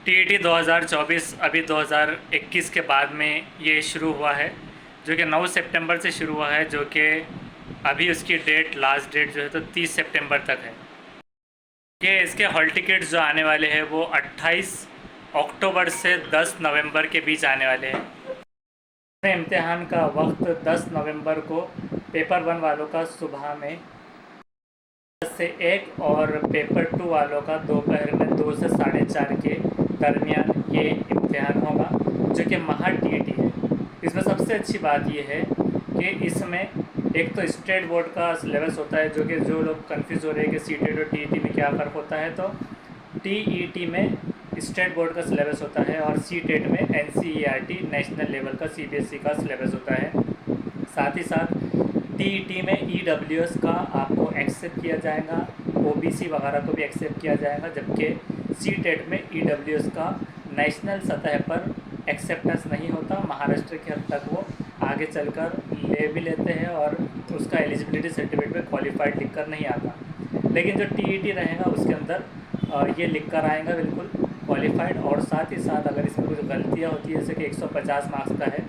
TET 2024 अभी 2021 के बाद में ये शुरू हुआ है, जो कि 9 सितंबर से शुरू हुआ है, जो कि अभी उसकी लास्ट डेट जो है तो 30 सितंबर तक है। कि इसके हॉल टिकट्स जो आने वाले हैं वो 28 अक्टूबर से 10 नवंबर के बीच आने वाले हैं। इम्तिहान का वक्त 10 नवंबर को पेपर 1 वालों का सुबह में 10 से 1 और पेपर 2 वालों का दोपहर में 2 से 4:30 के दरमियान ये इम्तिहान होगा, जो कि महा टीईटी है। इसमें सबसे अच्छी बात ये है कि इसमें एक तो स्टेट बोर्ड का सिलेबस होता है, जो कि जो लोग कंफ्यूज हो रहे हैं कि सीटेट और टीईटी में क्या फ़र्क होता है, तो टीईटी में स्टेट बोर्ड का सिलेबस होता है और सीटेट में एनसीईआरटी नेशनल लेवल का सीबीएसई का सिलेबस होता है। साथ ही साथ टीईटी में ईडब्ल्यूएस का आपको एक्सेप्ट किया जाएगा, ओबीसी वगैरह को भी एक्सेप्ट किया जाएगा, जबकि सीटेट में ईडब्ल्यूएस का नेशनल सतह पर एक्सेप्टेंस नहीं होता। महाराष्ट्र के हद तक वो आगे चलकर ले भी लेते हैं और उसका एलिजिबिलिटी सर्टिफिकेट में क्वालिफाइड लिख कर नहीं आता, लेकिन जो टीईटी रहेगा उसके अंदर ये लिख कर आएगा बिल्कुल क्वालिफाइड। और साथ ही साथ अगर इसमें कुछ गलतियाँ होती है, जैसे कि 150 मार्क्स का है,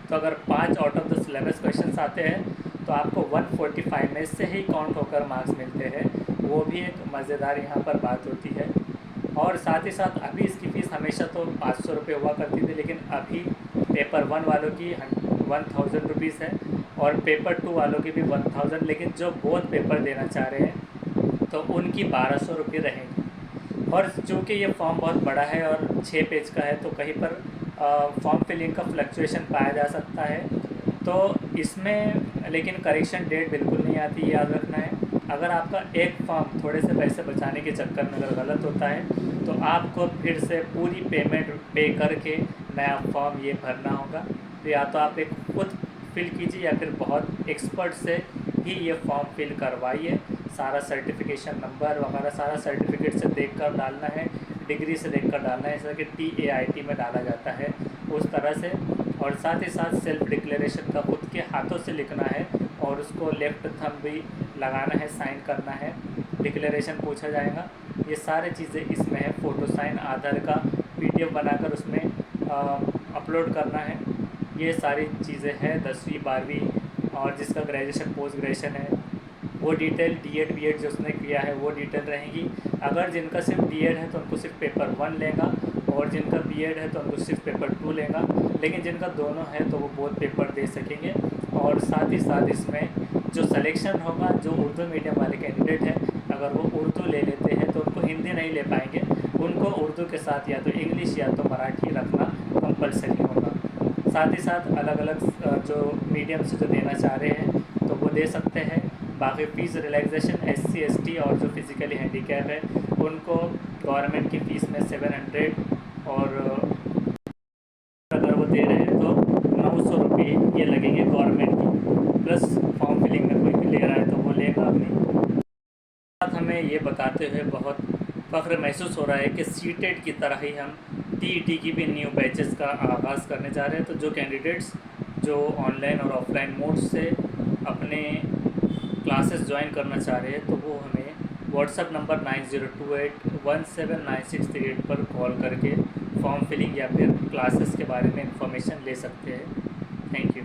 तो अगर 5 out of the syllabus question आते हैं तो आपको 145 में से ही काउंट होकर मार्क्स मिलते हैं। वो भी एक मज़ेदार यहाँ पर बात होती है। और साथ ही साथ अभी इसकी फ़ीस हमेशा तो 500 रुपये हुआ करती थी, लेकिन अभी पेपर 1 वालों की 1000 रुपीज़ है और पेपर 2 वालों की भी 1000, लेकिन जो बोथ पेपर देना चाह रहे हैं तो उनकी 1200 रुपये रहेंगी। और चूँकि ये फॉर्म बहुत बड़ा है और 6 पेज का है, तो कहीं पर फॉर्म फिलिंग का फ्लक्चुएशन पाया जा सकता है, तो इसमें लेकिन करेक्शन डेट बिल्कुल नहीं आती, याद रखना है। अगर आपका एक फॉर्म थोड़े से पैसे बचाने के चक्कर में अगर गलत होता है, तो आपको फिर से पूरी पेमेंट पे करके नया फॉर्म ये भरना होगा। तो या तो आप एक खुद फिल कीजिए या फिर बहुत एक्सपर्ट से ही ये फॉर्म फिल करवाइए। सारा सर्टिफिकेशन नंबर वगैरह सारा सर्टिफिकेट से देखकर डालना है, डिग्री से देखकर डालना है, जैसा कि TAIT में डाला जाता है उस तरह से। और साथ ही साथ सेल्फ डिक्लेरेशन का खुद के हाथों से लिखना है और उसको लेफ़्ट थंब भी लगाना है, साइन करना है, डिक्लेरेशन पूछा जाएगा। ये सारी चीज़ें इसमें है। फ़ोटो साइन आधार का PDF बनाकर उसमें अपलोड करना है। ये सारी चीज़ें हैं 10वीं 12वीं और जिसका ग्रेजुएशन पोस्ट ग्रेजुएशन है वो डिटेल, DED BED जो उसने किया है वो डिटेल रहेंगी। अगर जिनका सिर्फ DED है तो उनको सिर्फ पेपर 1 लेगा और जिनका BED है तो उनको सिर्फ पेपर 2 लेगा, लेकिन जिनका दोनों है तो वो बोथ पेपर दे सकेंगे। और साथ ही साथ इसमें जो सिलेक्शन होगा, जो उर्दू मीडियम वाले कैंडिडेट हैं, अगर वो उर्दू ले लेते हैं तो उनको हिंदी नहीं ले पाएंगे, उनको उर्दू के साथ या तो इंग्लिश या तो मराठी रखना कंपलसरी होगा। साथ ही साथ अलग अलग जो मीडियम से जो देना चाह रहे हैं तो वो दे सकते हैं। बाकी फ़ीस रिलैक्सेशन SC ST और जो फिज़िकली हैंडीकैप है उनको गवर्नमेंट की फ़ीस में 700 और अगर वो दे रहे हैं तो 900 रुपये ये लगेंगे गवर्नमेंट की, प्लस फॉर्म फिलिंग में कोई भी ले रहा है तो वो लेगा अपनी। साथ हमें ये बताते हुए बहुत फ़ख्र महसूस हो रहा है कि सीटेट की तरह ही हम TET की भी न्यू बैचेस का आगाज़ करने जा रहे हैं। तो जो कैंडिडेट्स जो ऑनलाइन और ऑफलाइन मोड से अपने क्लासेस ज्वाइन करना चाह रहे हैं तो वो हमें व्हाट्सएप नंबर 9028179638 पर कॉल करके फॉर्म फिलिंग या फिर क्लासेस के बारे में इंफॉर्मेशन ले सकते हैं। Thank you.